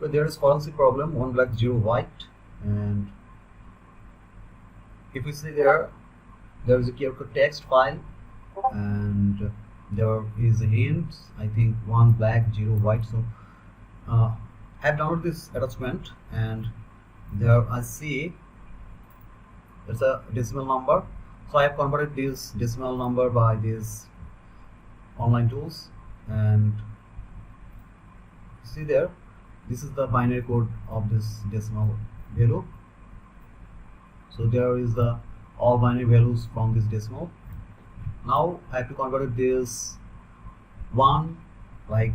So there is forensic problem 1black0white, and if we see there is a QR code text file, and there is a hint, I think 1black0white. So I have downloaded this attachment, and there I see it's a decimal number. So I have converted this decimal number by these online tools, and see there, this is the binary code of this decimal value. So there is the all binary values from this decimal. Now I have to convert this 1 like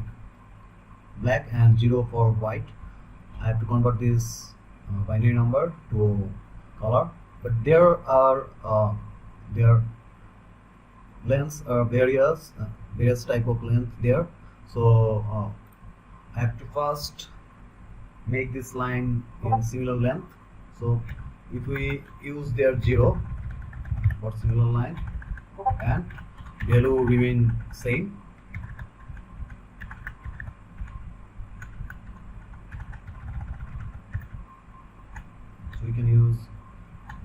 black and 0 for white. I have to convert this binary number to color, but there are their lengths are various type of length there. So I have to first make this line in similar length. So if we use their 0 for similar line and value remain same, so we can use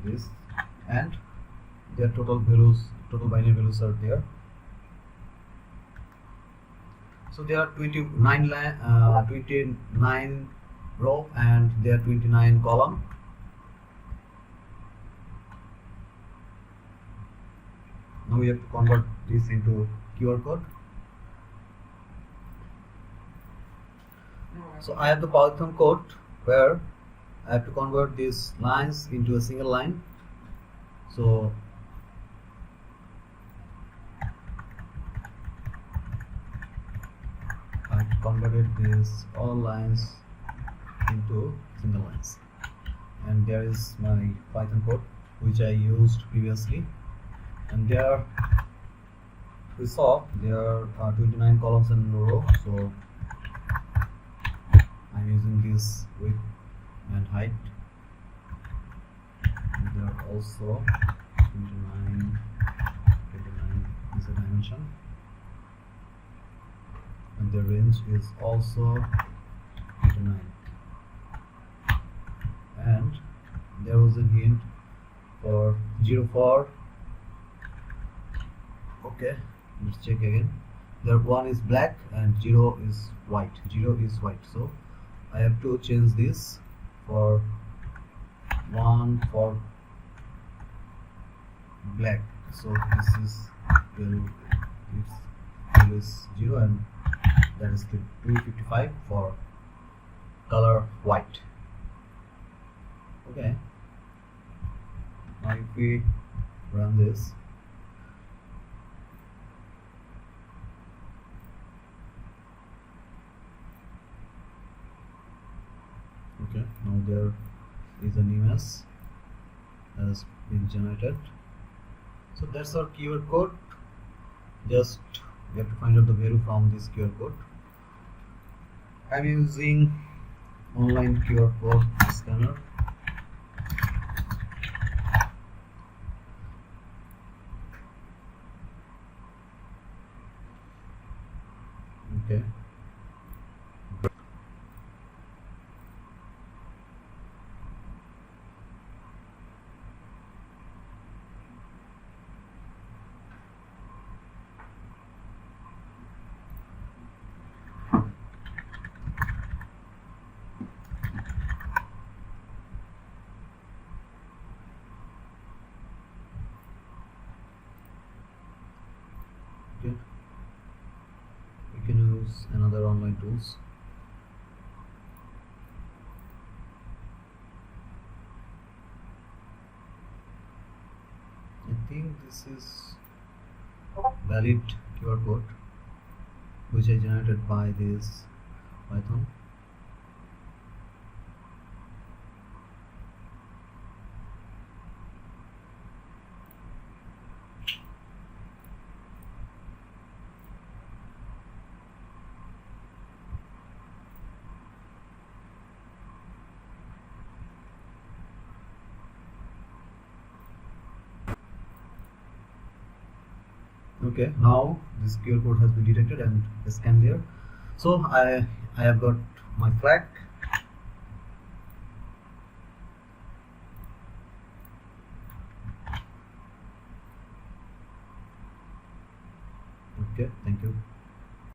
this, and their total binary values are there. So there are 29 row and there are 29 column. Now we have to convert this into QR code. So I have the Python code where I have to convert these lines into a single line. So I converted these all lines into single lines, and there is my Python code which I used previously, and there we saw there are 29 columns in a row. So I'm using this width and height, and there are also 29 is a dimension, and the range is also 29, and there was a hint for 04. Okay, let's check again. There 1 is black and 0 is white. 0 is white, so I have to change this for 1 for black. So this is value is 0, and that is 255 for color white. Okay, now if we run this, okay, now there is an image has been generated. So that's our QR code. Just we have to find out the value from this QR code. I'm using online QR code scanner. Okay. Okay. We can use another online tools. I think this is valid QR code which I generated by this Python. Okay, now this QR code has been detected and scanned there. So I have got my flag, Okay, thank you.